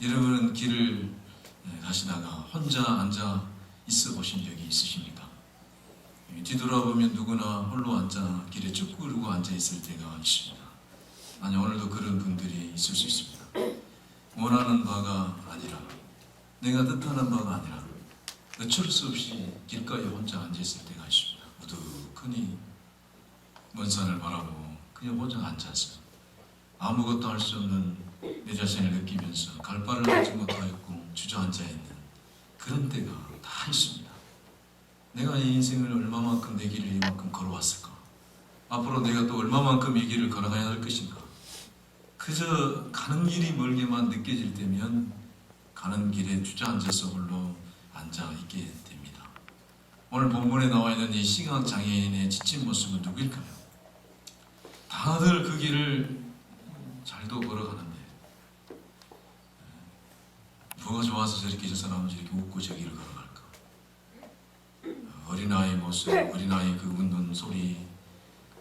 여러분은 길을 가시다가 혼자 앉아 있어 보신 적이 있으십니까? 뒤돌아보면 누구나 홀로 앉아 길에 쭉 꿇고 앉아 있을 때가 있습니다. 아니, 오늘도 그런 분들이 있을 수 있습니다. 원하는 바가 아니라, 내가 뜻하는 바가 아니라 어쩔 수 없이 길가에 혼자 앉아 있을 때가 있습니다. 우두커니 먼 산을 바라보고 그냥 혼자 앉아서 아무것도 할 수 없는 내 자신을 느끼면서 갈 바를 알지 못하였고 주저앉아 있는 그런 때가 다 있습니다. 내가 이 인생을 얼마만큼 내 길을 이만큼 걸어왔을까? 앞으로 내가 또 얼마만큼 이 길을 걸어가야 할 것인가? 그저 가는 길이 멀게만 느껴질 때면 가는 길에 주저앉아서 홀로 앉아 있게 됩니다. 오늘 본문에 나와 있는 이 시각장애인의 지친 모습은 누구일까요? 다들 그 길을 잘도 걸어가는데 뭐가 좋아서 저렇게 저 사람은 저렇게 웃고 저 길을 걸어갈까? 어린아이 모습, 어린아이 그 웃는 소리,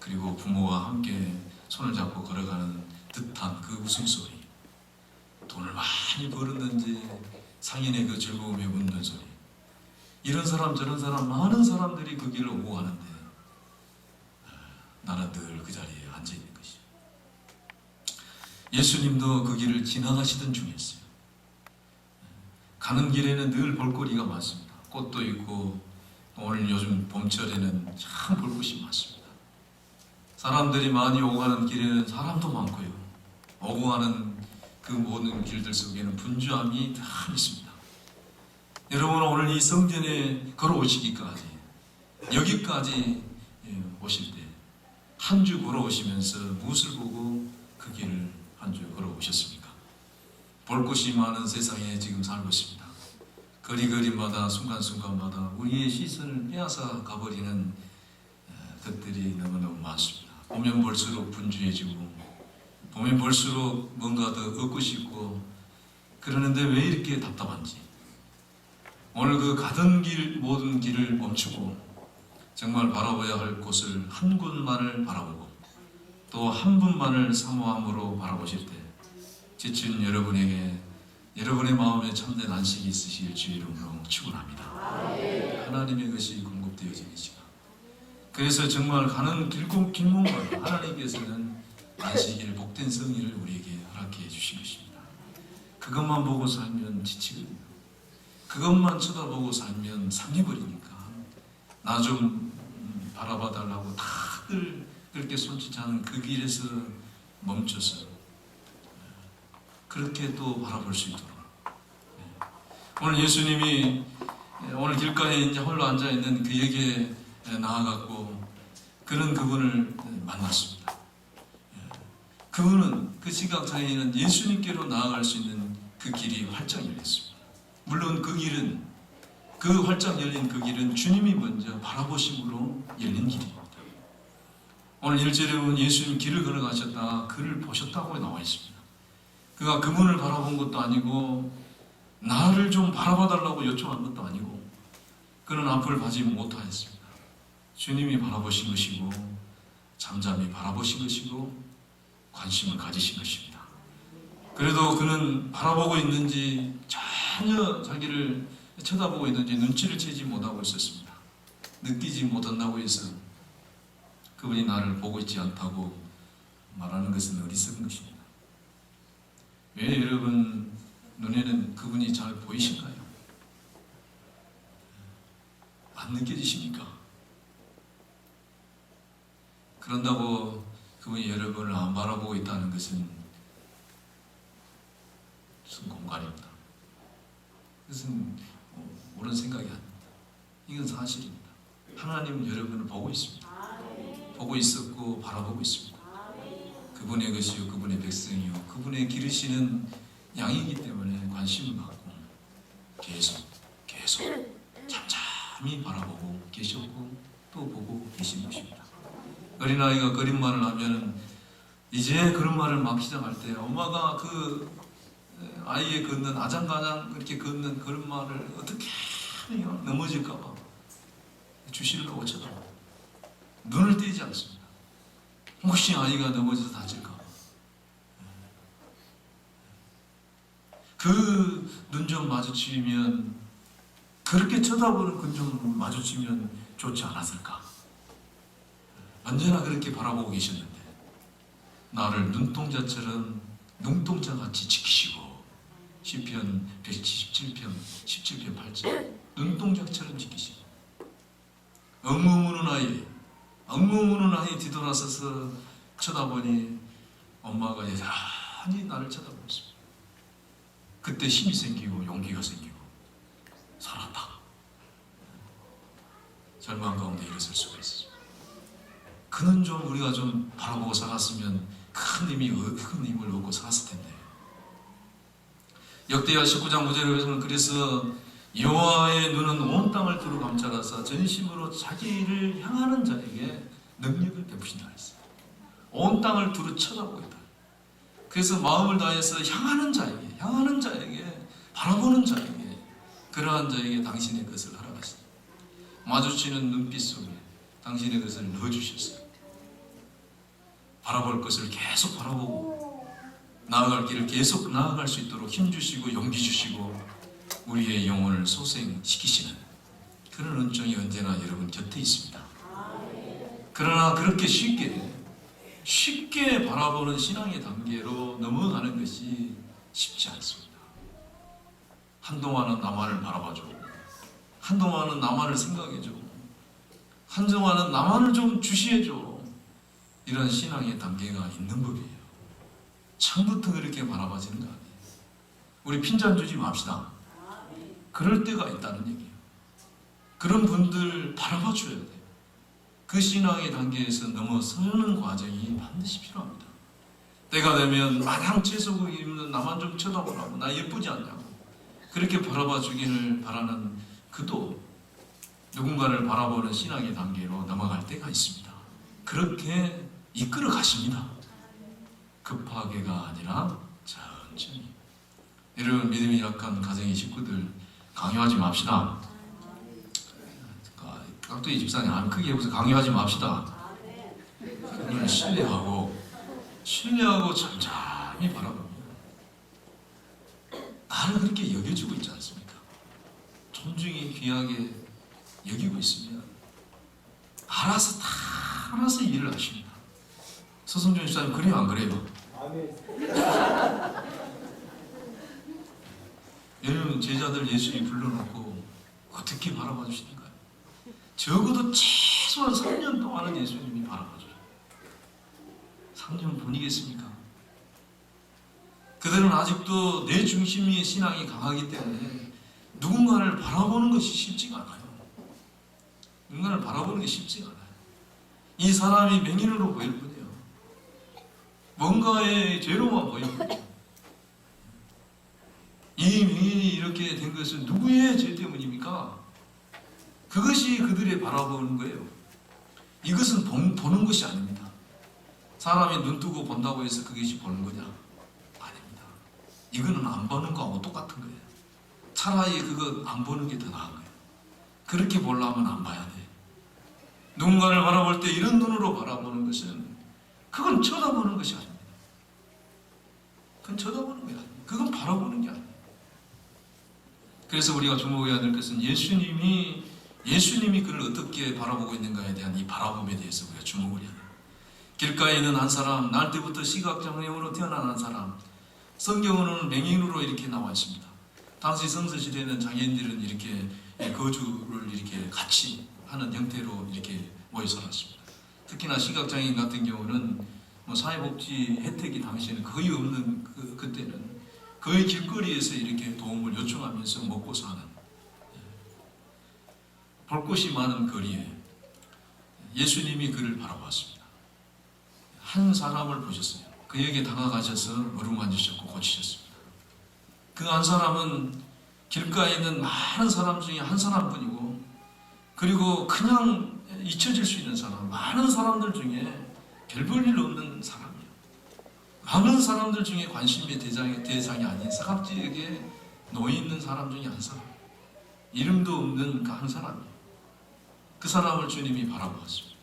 그리고 부모와 함께 손을 잡고 걸어가는 듯한 그 웃음소리, 돈을 많이 벌었는지 상인의 그 즐거움에 웃는 소리, 이런 사람 저런 사람 많은 사람들이 그 길을 오고 가는데 나는 늘 그 자리에 앉아있는 것이죠. 예수님도 그 길을 지나가시던 중이었어요. 가는 길에는 늘 볼거리가 많습니다. 꽃도 있고 오늘 요즘 봄철에는 참 볼 것이 많습니다. 사람들이 많이 오고 가는 길에는 사람도 많고요. 오고 가는 그 모든 길들 속에는 분주함이 다 있습니다. 여러분, 오늘 이 성전에 걸어오시기까지, 여기까지 오실 때 한 주 걸어오시면서 무엇을 보고 그 길을 한 주 걸어오셨습니까? 볼 곳이 많은 세상에 지금 살고 있습니다. 거리거리마다 순간순간마다 우리의 시선을 빼앗아 가버리는 것들이 너무너무 많습니다. 보면 볼수록 분주해지고 보면 볼수록 뭔가 더 얻고 싶고 그러는데 왜 이렇게 답답한지, 오늘 그 가던 길 모든 길을 멈추고 정말 바라봐야 할 곳을 한 곳만을 바라보고 또 한 분만을 사모함으로 바라보실 때 지친 여러분에게 여러분의 마음에 참된 안식이 있으실 주 이름으로 축원합니다. 하나님의 것이 공급되어지는 시간. 그래서 정말 가는 길목마다 하나님께서는 안식일 복된 성의를 우리에게 허락해 주신 것입니다. 그것만 보고 살면 지치거든요. 그것만 쳐다보고 살면 상해버리니까 나 좀 바라봐달라고 다들 그렇게 손짓하는 그 길에서 멈춰서 그렇게 또 바라볼 수 있도록, 오늘 예수님이 오늘 길가에 이제 홀로 앉아있는 그에게 나아갔고 그는 그분을 만났습니다. 그분은, 그 시각장애인은 예수님께로 나아갈 수 있는 그 길이 활짝 열렸습니다. 물론 그 길은, 그 활짝 열린 그 길은 주님이 먼저 바라보심으로 열린 길입니다. 오늘 1절에 보면 예수님 길을 걸어가셨다가 그를 보셨다고 나와 있습니다. 그가 그분을 바라본 것도 아니고 나를 좀 바라봐달라고 요청한 것도 아니고 그는 앞을 보지 못하였습니다. 주님이 바라보신 것이고 잠잠히 바라보신 것이고 관심을 가지신 것입니다. 그래도 그는 바라보고 있는지 전혀 자기를 쳐다보고 있는지 눈치를 채지 못하고 있었습니다. 느끼지 못한다고 해서 그분이 나를 보고 있지 않다고 말하는 것은 어리석은 것입니다. 왜 여러분 눈에는 그분이 잘 보이신가요? 안 느껴지십니까? 그런다고 그분이 여러분을 안 바라보고 있다는 것은 무슨 공간입니다. 그것은 옳은 생각이 아닙니다. 이건 사실입니다. 하나님은 여러분을 보고 있습니다. 보고 있었고 바라보고 있습니다. 그분의 것이요 그분의 백성이요 그분의 기르시는 양이기 때문에 관심을 갖고 계속 잠잠히 바라보고 계셨고 또 보고 계신 것입니다. 어린아이가 걸음마를 하면 이제 걸음마를 막 시작할 때 엄마가 그 아이의 걷는 아장가장 그렇게 걷는 걸음마를 어떻게 하면 넘어질까봐 주시려고 쳐다봐요. 눈을 떼지 않습니다. 혹시 아이가 넘어져서 다칠까? 그 눈 좀 마주치면, 그렇게 쳐다보는 눈 좀 마주치면 좋지 않았을까? 언제나 그렇게 바라보고 계셨는데 나를 눈동자처럼 눈동자같이 지키시고, 시편 177편 17편 8절 눈동자처럼 지키시고, 엉엉 우는 아이 뒤돌아서서 쳐다보니 엄마가 여전히 나를 쳐다보고 있습니다. 그때 힘이 생기고 용기가 생기고 살았다. 절망 가운데 일어설 수가 있습니다. 그는 좀 우리가 좀 바라보고 살았으면 큰 힘을 얻고 살았을 텐데. 역대하 19장 9절에서는 그래서 여호와의 눈은 온 땅을 두루 감찰하사 전심으로 자기를 향하는 자에게 능력을 베푸신다 했어요. 온 땅을 두루 쳐다보고 있다. 그래서 마음을 다해서 향하는 자에게 바라보는 자에게, 그러한 자에게 당신의 것을 허락하시다. 마주치는 눈빛 속에 당신의 것을 넣어주셨어요. 바라볼 것을 계속 바라보고 나아갈 길을 계속 나아갈 수 있도록 힘주시고 용기 주시고 우리의 영혼을 소생시키시는 그런 은총이 언제나 여러분 곁에 있습니다. 그러나 그렇게 쉽게 바라보는 신앙의 단계로 넘어가는 것이 쉽지 않습니다. 한동안은 나만을 바라봐주고, 한동안은 나만을 생각해주고, 한동안은 나만을 좀 주시해줘. 이런 신앙의 단계가 있는 법이에요. 처음부터 그렇게 바라봐지는 거 아니에요. 우리 핀잔 주지 맙시다. 그럴 때가 있다는 얘기예요. 그런 분들 바라봐 줘야 돼요. 그 신앙의 단계에서 넘어서는 과정이 반드시 필요합니다. 때가 되면 마냥 채소국 입는 나만 좀 쳐다보라고, 나 예쁘지 않냐고 그렇게 바라봐 주기를 바라는 그도 누군가를 바라보는 신앙의 단계로 넘어갈 때가 있습니다. 그렇게 이끌어 가십니다. 급하게가 아니라 천천히. 여러분, 믿음이 약한 가정의 식구들 강요하지 맙시다. 깍두기 집사님, 크게 해보세요. 강요하지 맙시다. 그걸 신뢰하고 잠잠히 바라봅니다. 나를 그렇게 여겨주고 있지 않습니까? 존중이 귀하게 여기고 있으면 알아서 일을 하십니다. 서성준 집사님, 그래요 안 그래요? 여러분, 제자들 예수님 불러놓고 어떻게 바라봐 주시는가요? 적어도 최소한 3년 동안은 예수님이 바라봐줘요. 3년 보이겠습니까? 그들은 아직도 내 중심의 신앙이 강하기 때문에 누군가를 바라보는 것이 쉽지가 않아요. 누군가를 바라보는 게 쉽지가 않아요. 이 사람이 맹인으로 보일 뿐이에요. 뭔가의 죄로만 보일 뿐이에요. 이 맹인이 이렇게 된 것은 누구의 죄 때문입니까? 그것이 그들의 바라보는 거예요. 이것은 보는 것이 아닙니다. 사람이 눈 뜨고 본다고 해서 그것이 보는 거냐? 아닙니다. 이거는 안 보는 거하고 똑같은 거예요. 차라리 그거 안 보는 게 더 나은 거예요. 그렇게 보려면 안 봐야 돼. 누군가를 바라볼 때 이런 눈으로 바라보는 것은 그건 쳐다보는 것이 아닙니다. 그건 쳐다보는 게 아닙니다. 그건 바라보는 게 아닙니다. 그래서 우리가 주목해야 될 것은 예수님이 그를 어떻게 바라보고 있는가에 대한 이 바라봄에 대해서 우리가 주목을 해야 돼요. 길가에 있는 한 사람, 날 때부터 시각장애인으로 태어난 한 사람, 성경으로는 맹인으로 이렇게 나와 있습니다. 당시 성서시대에는 장애인들은 이렇게 거주를 이렇게 같이 하는 형태로 이렇게 모여 살았습니다. 특히나 시각장애인 같은 경우는 사회복지 혜택이 당시에는 거의 없는 그때는 거의 길거리에서 이렇게 도움을 요청하면서 먹고 사는, 볼 곳이 많은 거리에 예수님이 그를 바라봤습니다. 한 사람을 보셨어요. 그에게 다가가셔서 어루만지셨고 고치셨습니다. 그 한 사람은 길가에 있는 많은 사람 중에 한 사람뿐이고, 그리고 그냥 잊혀질 수 있는 사람, 많은 사람들 중에 별 볼 일 없는 사람이에요. 많은 사람들 중에 관심의 대상이 아닌 사각지에게 놓여있는 사람 중에 한 사람, 이름도 없는 그 한 사람이에요. 그 사람을 주님이 바라보았습니다.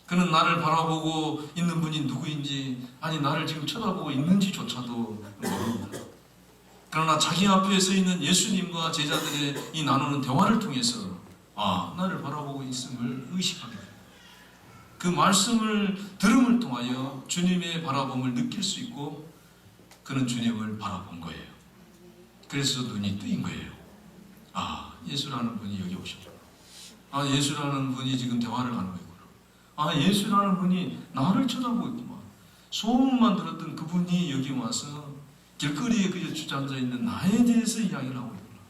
그는 나를 바라보고 있는 분이 누구인지, 아니 나를 지금 쳐다보고 있는지조차도 모릅니다. 그러나 자기 앞에 서 있는 예수님과 제자들의 이 나누는 대화를 통해서 나를 바라보고 있음을 의식하게 됩니다. 그 말씀을 들음을 통하여 주님의 바라봄을 느낄 수 있고 그는 주님을 바라본 거예요. 그래서 눈이 뜨인 거예요. 예수라는 분이 여기 오셨구나. 예수라는 분이 지금 대화를 하는 거구나. 예수라는 분이 나를 쳐다보고 있구만. 소문만 들었던 그분이 여기 와서 길거리에 그저 주저앉아 있는 나에 대해서 이야기를 하고 있구나.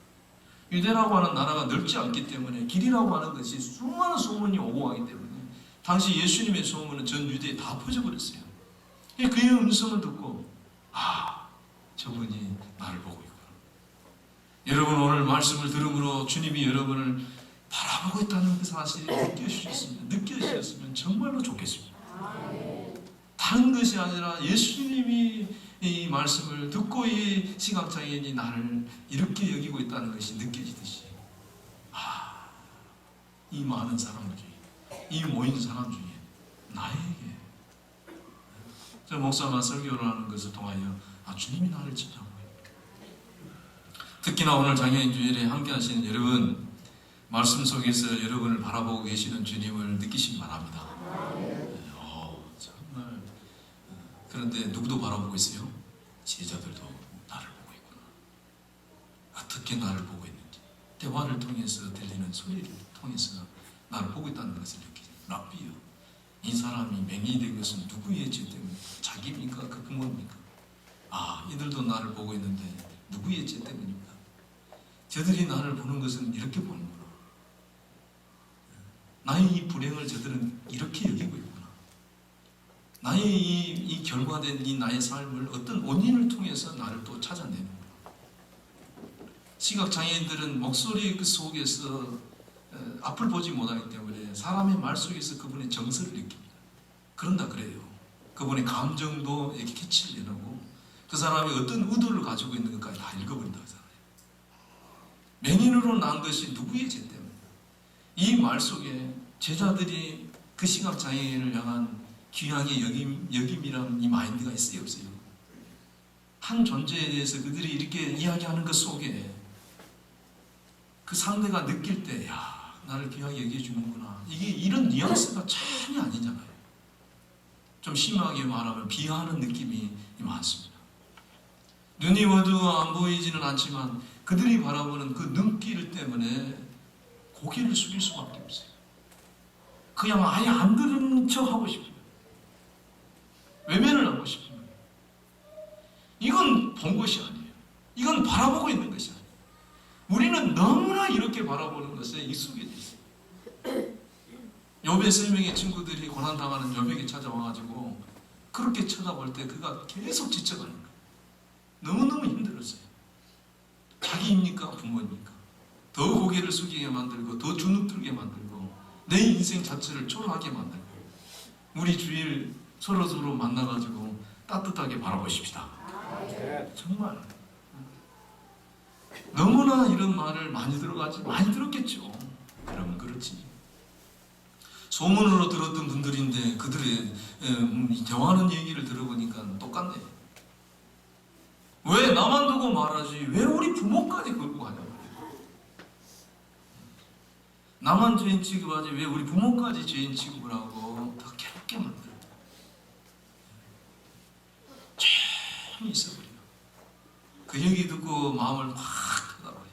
유대라고 하는 나라가 넓지 않기 때문에 길이라고 하는 것이 수많은 소문이 오고 가기 때문에 당시 예수님의 소문은 전 유대에 다 퍼져버렸어요. 그의 음성을 듣고 저분이 나를 보고 있구나. 여러분 오늘 말씀을 들음으로 주님이 여러분을 바라보고 있다는 그 사실을 느껴지셨으면 정말로 좋겠습니다. 다른 것이 아니라 예수님이 이 말씀을 듣고 이 시각장애인이 나를 이렇게 여기고 있다는 것이 느껴지듯이 이 많은 사람들 중에 이 모인 사람 중에 나에게 저 목사가 설교를 하는 것을 통하여 주님이 나를 쳐다보고 있다. 특히나 오늘 장애인 주일에 함께 하시는 여러분 말씀 속에서 여러분을 바라보고 계시는 주님을 느끼시기 바랍니다. 정말 그런데 누구도 바라보고 있어요? 제자들도 나를 보고 있구나. 어떻게 나를 보고 있는지 대화를 통해서 들리는 소리를 통해서 나를 보고 있다는 것을 느끼죠. 랍비요. 이 사람이 맹인이 된 것은 누구의 죄 때문입니까? 자기입니까? 그 부모입니까? 이들도 나를 보고 있는데 누구의 죄 때문입니까? 저들이 나를 보는 것은 이렇게 보는구나. 나의 이 불행을 저들은 이렇게 여기고 있구나. 나의 이 결과된 이 나의 삶을 어떤 원인을 통해서 나를 또 찾아내는구나. 시각장애인들은 목소리 그 속에서 앞을 보지 못하기 때문에 사람의 말 속에서 그분의 정서를 느낍니다. 그런다 그래요. 그분의 감정도 이렇게 캐치를 해내고 그 사람이 어떤 의도를 가지고 있는 것까지 다 읽어버린다 하잖아요. 맹인으로 난 것이 누구의 죄 때문에? 이 말 속에 제자들이 그 시각장애인을 향한 귀향의 여김이라는 이 마인드가 있어요, 없어요? 한 존재에 대해서 그들이 이렇게 이야기하는 것 속에 그 상대가 느낄 때, 나를 귀하게 여겨주는구나. 이게 이런 뉘앙스가 전혀 아니잖아요. 좀 심하게 말하면 비하하는 느낌이 많습니다. 눈이 어두워 안 보이지는 않지만 그들이 바라보는 그 눈길 때문에 고개를 숙일 수밖에 없어요. 그냥 아예 안 들은 척 하고 싶어요. 외면을 하고 싶어요. 이건 본 것이 아니에요. 이건 바라보고 있는 것이 아니에요. 우리는 너무나 이렇게 바라보는 것에 익숙해져 있어요. 욥의 3명의 친구들이 고난당하는 욥에게 찾아와가지고 그렇게 쳐다볼 때 그가 계속 지쳐가는 거예요. 너무너무 힘들었어요. 자기입니까? 부모입니까? 더 고개를 숙이게 만들고 더 주눅들게 만들고 내 인생 자체를 초라하게 만들고 우리 주일 서로서로 만나가지고 따뜻하게 바라보십시다. 정말 너무나 이런 말을 많이 들었겠죠. 그러면 그렇지. 소문으로 들었던 분들인데 그들의 대화하는 얘기를 들어보니까 똑같네. 왜 나만 두고 말하지? 왜 우리 부모까지 걸고 가냐고. 나만 죄인 취급하지 왜 우리 부모까지 죄인 취급을 하고 더 괴롭게 만들어. 조용히 있어버려. 그 얘기 듣고 마음을 확 닫아버려.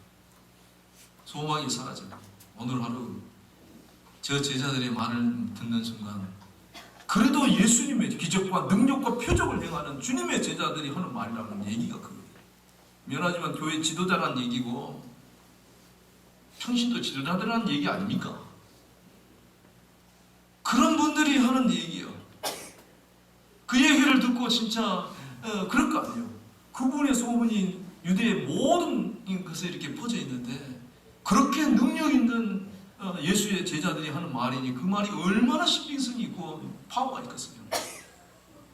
소망이 사라져요. 오늘 하루 저 제자들의 말을 듣는 순간 그래도 예수님의 기적과 능력과 표적을 행하는 주님의 제자들이 하는 말이라는 얘기가 그거예요. 미안하지만 교회 지도자라는 얘기고 평신도 지도자들이라는 얘기 아닙니까? 그런 분들이 하는 얘기예요. 그 얘기를 듣고 진짜 그럴 거 아니에요. 그분의 소문이 유대의 모든 것에 이렇게 퍼져 있는데 그렇게 능력 있는 예수의 제자들이 하는 말이니 그 말이 얼마나 신빙성이 있고 파워가 있겠어요.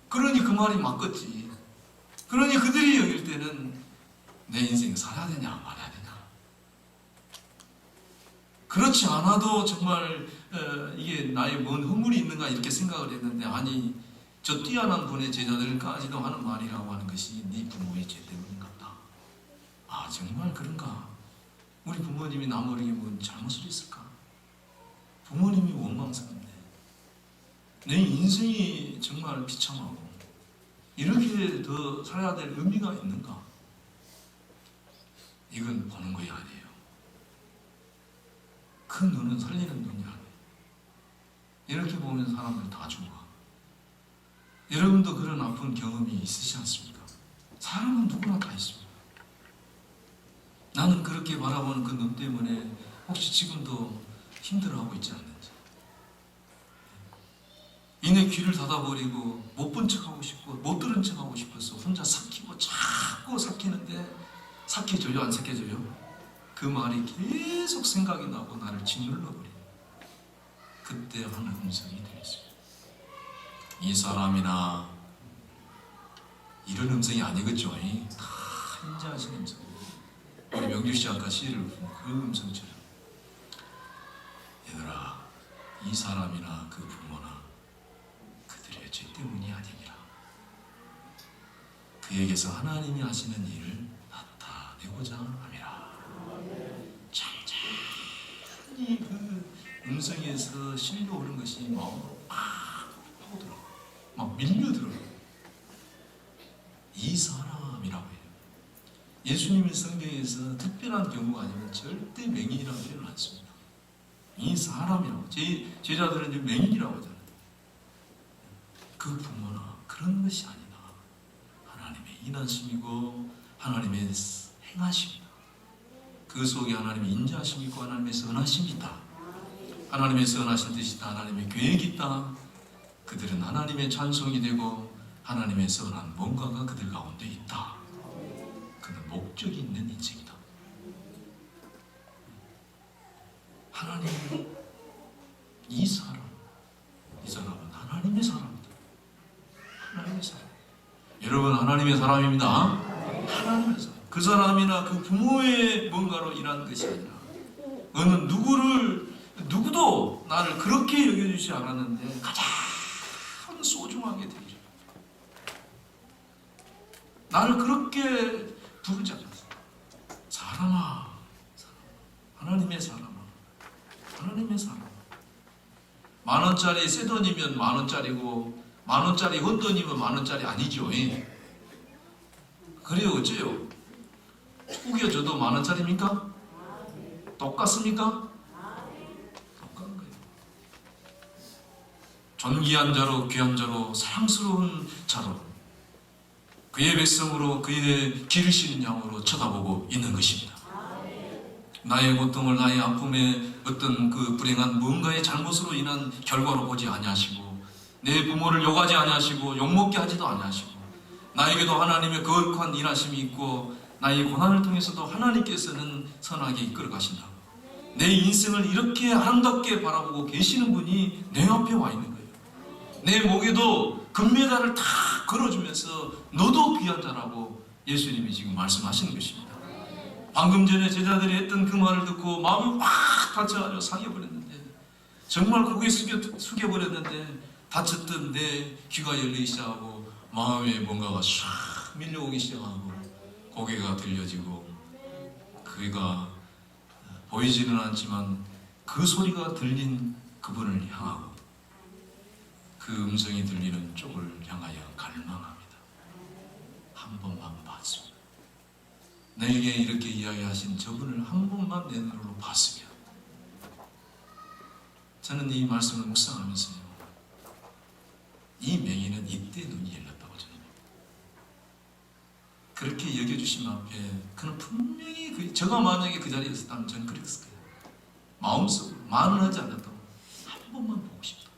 그러니 그 말이 맞겠지. 그러니 그들이 여길 때는 내 인생 살아야 되냐 말아야 되냐. 그렇지 않아도 정말 이게 나의 뭔 허물이 있는가 이렇게 생각을 했는데 아니 저 뛰어난 분의 제자들까지도 하는 말이라고 하는 것이 네 부모의 죄 때문인가 보다. 아, 정말 그런가? 우리 부모님이 나무에게 뭔 잘못을 했을까? 부모님이 원망스럽네. 내 인생이 정말 비참하고 이렇게 더 살아야 될 의미가 있는가? 이건 보는 것이 아니에요. 그 눈은 살리는 눈이 아니에요. 이렇게 보면 사람들 다 죽어. 여러분도 그런 아픈 경험이 있으시지 않습니까? 사람은 누구나 다 있습니다. 나는 그렇게 바라보는 그 눈 때문에 혹시 지금도 힘들어하고 있지 않는지. 이내 귀를 닫아버리고 못 본 척하고 싶고 못 들은 척하고 싶어서 혼자 삭히고 자꾸 삭히는데 삭혀져요? 안 삭혀져요? 그 말이 계속 생각이 나고 나를 짓눌러버려요. 그때 한 음성이 들렸어요. 이 사람이나 이런 음성이 아니겠죠? 다 한자하신 음성이에요. 우리 명주씨 아까 시를 부른 그 음성처럼, 얘들아, 이 사람이나 그 부모나 그들의 죄 때문이 아니니라. 그에게서 하나님이 하시는 일을 나타내고자 함이라. 천천히 그 음성에서 실려오는 것이 마음으로 팍 파고들어, 막 밀려들어. 이 사람이라고 해요. 예수님의 성경에서 특별한 경우가 아니면 절대 맹인이라고 표현을 안 씁니다. 이 사람이라고. 제자들은 이제 맹인이라고 하잖아요. 그 부모나 그런 것이 아니다. 하나님의 인하심이고 하나님의 행하심이다. 그 속에 하나님의 인자하심이 있고 하나님의 선하심이 있다. 하나님의 선하신 뜻이 있다. 하나님의 계획이 있다. 그들은 하나님의 찬송이 되고 하나님의 선한 뭔가가 그들 가운데 있다. 그는 목적이 있는 인생이다. 하나님은 이 사람은 하나님의 사람이다. 하나님의 사람. 여러분, 하나님의 사람입니다. 하나님의 사람. 그 사람이나 그 부모의 뭔가로 일하는 것이 아니라 어느 누구도 나를 그렇게 여겨주지 않았는데 가장 소중하게 되죠. 나를 그렇게 부르지 않았어. 사람아, 하나님의 사람아, 하나님의 사람. 10,000원짜리 새 돈이면 10,000원짜리고 10,000원짜리 헛돈이면 10,000원짜리 아니죠. 그래요, 어째요? 우겨줘도 10,000원짜리입니까? 똑같습니까? 똑같은 거예요. 존귀한 자로, 귀한 자로, 사랑스러운 자로, 그의 백성으로, 그의 기르시는 양으로 쳐다보고 있는 것입니다. 나의 고통을, 나의 아픔에 어떤 그 불행한 뭔가의 잘못으로 인한 결과로 보지 아니하시고, 내 부모를 욕하지 아니하시고 욕먹게 하지도 아니하시고, 나에게도 하나님의 거룩한 일하심이 있고 나의 고난을 통해서도 하나님께서는 선하게 이끌어 가신다. 내 인생을 이렇게 아름답게 바라보고 계시는 분이 내 앞에 와 있는 거예요. 내 목에도 금메달을 다 걸어주면서 너도 귀한 자라고 예수님이 지금 말씀하시는 것입니다. 방금 전에 제자들이 했던 그 말을 듣고 마음이 확 다쳐가지고 상해버렸는데, 정말 고개 숙여버렸는데 다쳤던 내 귀가 열리기 시작하고 마음에 뭔가가 샥 밀려오기 시작하고 고개가 들려지고 그가 보이지는 않지만 그 소리가 들린 그분을 향하고 그 음성이 들리는 쪽을 향하여 갈망합니다. 한 번만 봤습니다. 내게 이렇게 이야기하신 저분을 한 번만 내 눈으로 봤으면, 저는 이 말씀을 묵상하면서요, 이 맹인은 이때 눈이 열렸다고 저는 그렇게 여겨주신 앞에 그는 분명히 저가 만약에 그 자리에 있었다면 저는 그랬을 거예요. 마음속으로 말은 하지 않았다고 한 번만 보고 싶다.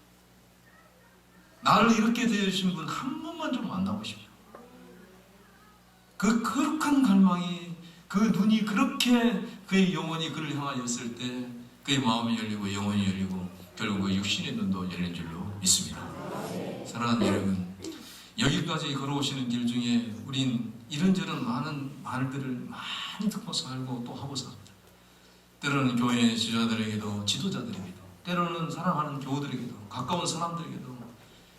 나를 이렇게 대해주신 분 한 번만 좀 만나고 싶다. 그 거룩한 갈망이, 그 눈이 그렇게 그의 영혼이 그를 향하였을 때 그의 마음이 열리고 영혼이 열리고 결국 그 육신의 눈도 열린 줄로 믿습니다. 사랑하는 여러분, 여기까지 걸어오시는 길 중에 우린 이런저런 많은 말들을 많이 듣고 살고 또 하고 삽니다. 때로는 교회 지도자들에게도 때로는 사랑하는 교우들에게도 가까운 사람들에게도.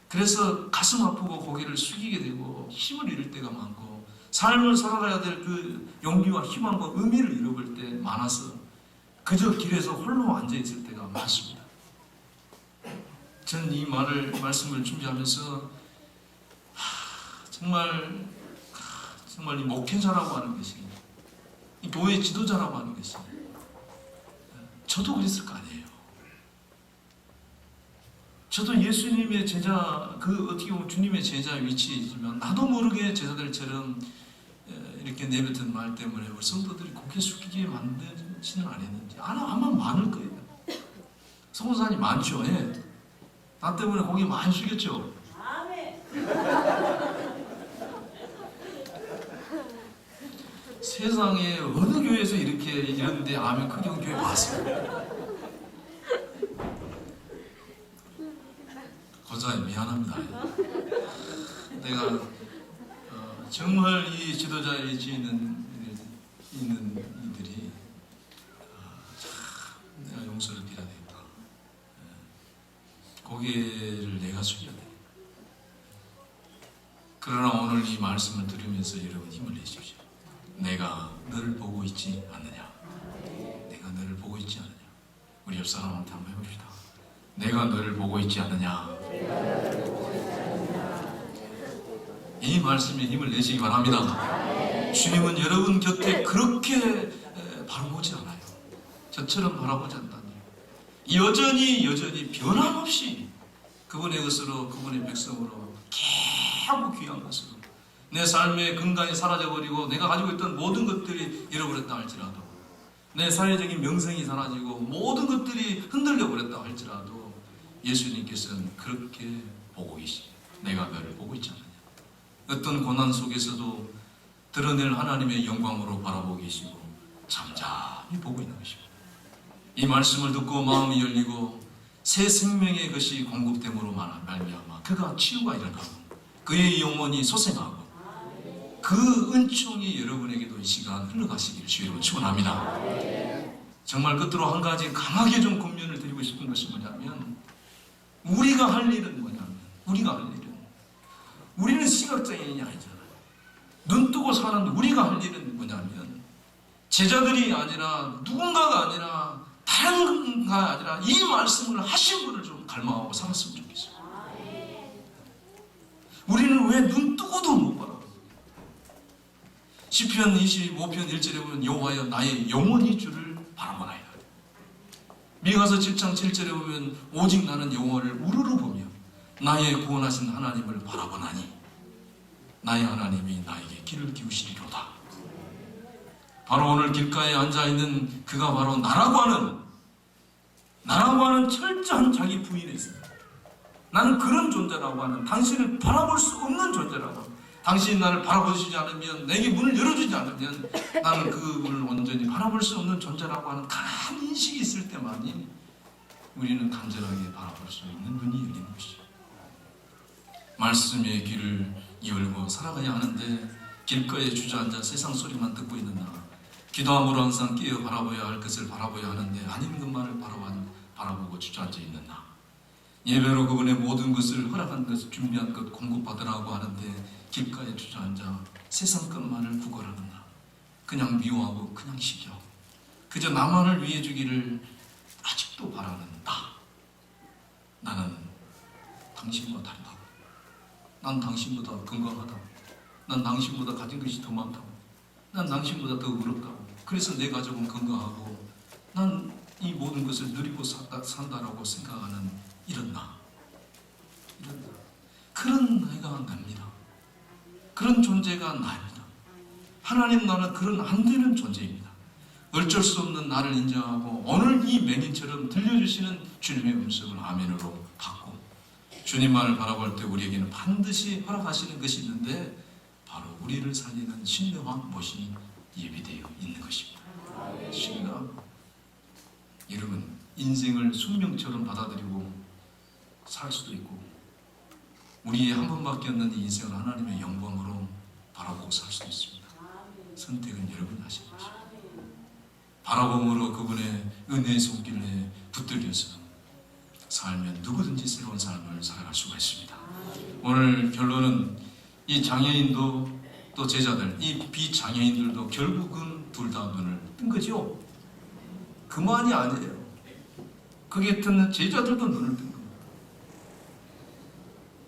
그래서 가슴 아프고 고개를 숙이게 되고 힘을 잃을 때가 많고 삶을 살아가야 될 그 용기와 희망과 의미를 잃어버릴 때 많아서 그저 길에서 홀로 앉아있을 때가 많습니다. 저는 이 말씀을 준비하면서 정말 이 목회자라고 하는 것이, 이 교회 지도자라고 하는 것이, 저도 그랬을 거 아니에요. 저도 예수님의 제자, 어떻게 보면 주님의 제자 위치이지만 나도 모르게 제자들처럼 이렇게 내뱉은 말 때문에 우리 성도들이 고개 숙이게 만들지는 않았는지 아마 많을 거예요. 성도사님 많죠. 예. 나 때문에 고개 많이 숙였죠. 세상에 어느 교회에서 이렇게 이런데 아멘 크게 온 교회 봤어요. 거자에 미안합니다. 내가 정말 이 지도자에 있는 이들이 참 내가 용서를 드려야 되겠다. 고개를 내가 숙여야 돼. 그러나 오늘 이 말씀을 들으면서 여러분 힘을 내십시오. 내가 너를 보고 있지 않느냐? 내가 너를 보고 있지 않느냐? 우리 옆 사람한테 한번 해봅시다. 내가 너를 보고 있지 않느냐? 이 말씀에 힘을 내시기 바랍니다. 주님은 여러분 곁에 그렇게 바라보지 않아요. 저처럼 바라보지 않다니. 여전히 변함없이 그분의 것으로, 그분의 백성으로 개하고 귀한 것으로 내 삶의 근간이 사라져버리고 내가 가지고 있던 모든 것들이 잃어버렸다 할지라도, 내 사회적인 명성이 사라지고 모든 것들이 흔들려 버렸다 할지라도 예수님께서는 그렇게 보고 계시죠. 내가 너를 보고 있지 않느냐? 어떤 고난 속에서도 드러낼 하나님의 영광으로 바라보고 계시고 잠잠히 보고 있는 것입니다. 이 말씀을 듣고 마음이 열리고 새 생명의 것이 공급됨으로 말미암아 그가 치유가 일어나고 그의 영혼이 소생하고 그 은총이 여러분에게도 이 시간 흘러가시기를 주의로 축원합니다. 정말 끝으로 한 가지 강하게 좀 권면을 드리고 싶은 것이 뭐냐면, 우리가 할 일은 뭐냐면, 우리는 시각장애인이 아니잖아요. 눈 뜨고 사는 우리가 할 일은 뭐냐면, 제자들이 아니라 누군가가 아니라 다른 가 아니라 이 말씀을 하신 분을 좀 갈망하고 살았으면 좋겠어요. 우리는 왜 눈 뜨고도 못 봐요? 시편 25편 1절에 보면 여호와여 나의 영혼이 주를 바라보나이다. 미가서 7장 7절에 보면 오직 나는 여호와를 우러러 보며 나의 구원하신 하나님을 바라보나니 나의 하나님이 나에게 길을 기우시리로다. 바로 오늘 길가에 앉아있는 그가 바로 나라고 하는 철저한 자기 부인에 있습니다. 나는 그런 존재라고 하는, 당신을 바라볼 수 없는 존재라고 하는, 당신이 나를 바라보시지 않으면, 내게 문을 열어주지 않으면 나는 그분을 온전히 바라볼 수 없는 존재라고 하는 강한 인식이 있을 때만이 우리는 간절하게 바라볼 수 있는 눈이 열리는 것이죠. 말씀의 귀를 열고 살아가야 하는데 길가에 주저앉아 세상 소리만 듣고 있는 나, 기도함으로 항상 깨어 바라봐야 할 것을 바라봐야 하는데 아닌 것만을 바라보고 주저앉아 있는 나, 예배로 그분의 모든 것을 허락한 것, 준비한 것 공급받으라고 하는데 길가에 주저앉아 세상 것만을 구걸하는 나, 그냥 미워하고 그냥 시겨 그저 나만을 위해 주기를 아직도 바라는 나. 나는 당신과 다르다. 난 당신보다 건강하다. 난 당신보다 가진 것이 더 많다. 난 당신보다 더 의롭다고. 그래서 내 가족은 건강하고 난 이 모든 것을 누리고 산다라고 생각하는 이런 나. 그런 내가 납니다. 그런 존재가 나입니다. 하나님 나는 그런 안 되는 존재입니다. 어쩔 수 없는 나를 인정하고 오늘 이 맹인처럼 들려주시는 주님의 음성을 아멘으로 받고 주님만을 바라볼 때 우리에게는 반드시 허락하시는 것이 있는데 바로 우리를 살리는 신령한 모신이 예비되어 있는 것입니다. 신령. 여러분, 인생을 숙명처럼 받아들이고 살 수도 있고 우리의 한 번밖에 없는 이 인생을 하나님의 영광으로 바라보고 살 수도 있습니다. 선택은 여러분이 하시는 것입니다. 바라봄으로 그분의 은혜의 손길에 붙들려서 살면 누구든지 새로운 삶을 살아갈 수가 있습니다. 오늘 결론은 이 장애인도 또 제자들, 이 비장애인들도 결국은 둘 다 눈을 뜬 거죠. 그만이 아니에요. 그게 듣는 제자들도 눈을 뜬 겁니다.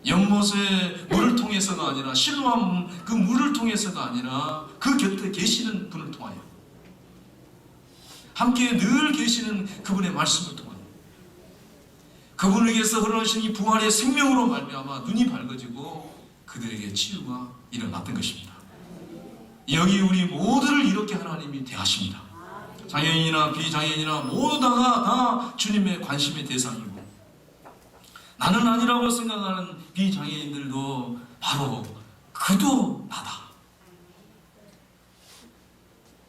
연못의 물을 통해서가 아니라 실로암 그 물을 통해서가 아니라 그 곁에 계시는 분을 통하여, 함께 늘 계시는 그분의 말씀을 통하여, 그분에게서 흘러오신 이 부활의 생명으로 말미암아 눈이 밝아지고 그들에게 치유가 일어났던 것입니다. 여기 우리 모두를 이렇게 하나님이 대하십니다. 장애인이나 비장애인이나 모두 다 주님의 관심의 대상이고, 나는 아니라고 생각하는 비장애인들도 바로 그도 나다.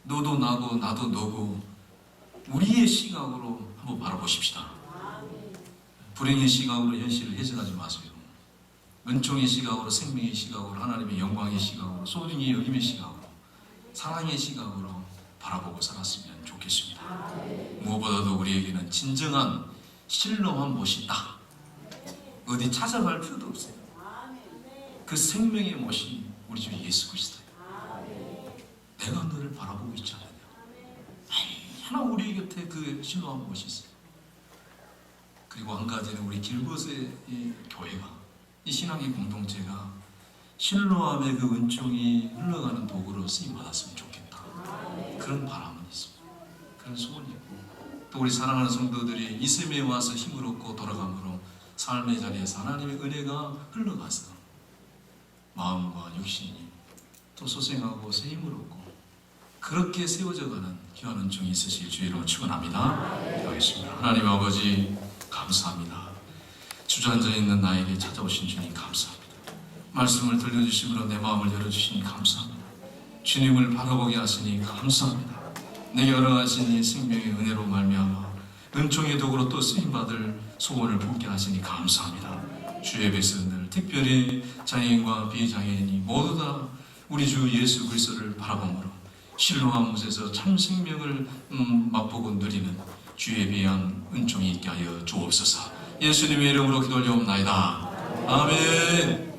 너도 나고 나도 너고 우리의 시각으로 한번 바라보십시다. 불행의 시각으로 현실을 해석하지 마세요. 은총의 시각으로, 생명의 시각으로, 하나님의 영광의 시각으로, 소중히 여김의 시각으로, 사랑의 시각으로 바라보고 살았으면 좋겠습니다. 무엇보다도 우리에게는 진정한 신령한 못이 있다. 어디 찾아갈 필요도 없어요. 그 생명의 못이 우리 주 예수 그리스도예요. 내가 너를 바라보고 있지 않느냐. 하나 우리 곁에 그 신령한 못이 있어요. 그리고 한 가지는 우리 길벗의 이 교회가, 이 신앙의 공동체가 실로암의 그 은총이 흘러가는 도구로 쓰임받았으면 좋겠다. 그런 바람은 있습니다. 그런 소원이 있고, 또 우리 사랑하는 성도들이 이 세상에 와서 힘을 얻고 돌아감으로 삶의 자리에서 하나님의 은혜가 흘러가서 마음과 육신이 또 소생하고 새 힘을 얻고 그렇게 세워져가는 귀한 은총이 있으실 주의로 축원합니다. 기도하겠습니다. 하나님 아버지 감사합니다. 주저앉아 있는 나에게 찾아오신 주님 감사합니다. 말씀을 들려주심으로 내 마음을 열어주시니 감사합니다. 주님을 바라보게 하시니 감사합니다. 내게 허락하신 이 생명의 은혜로 말미암아 은총의 도구로 또 쓰임받을 소원을 품게 하시니 감사합니다. 주의 백성들, 특별히 장애인과 비장애인이 모두 다 우리 주 예수 그리스도를 바라봄으로 실로암 못에서 참 생명을 맛보고 누리는 주의 귀한 은총이 있게 하여 주옵소서. 예수님의 이름으로 기도 올려옵나이다. 아멘.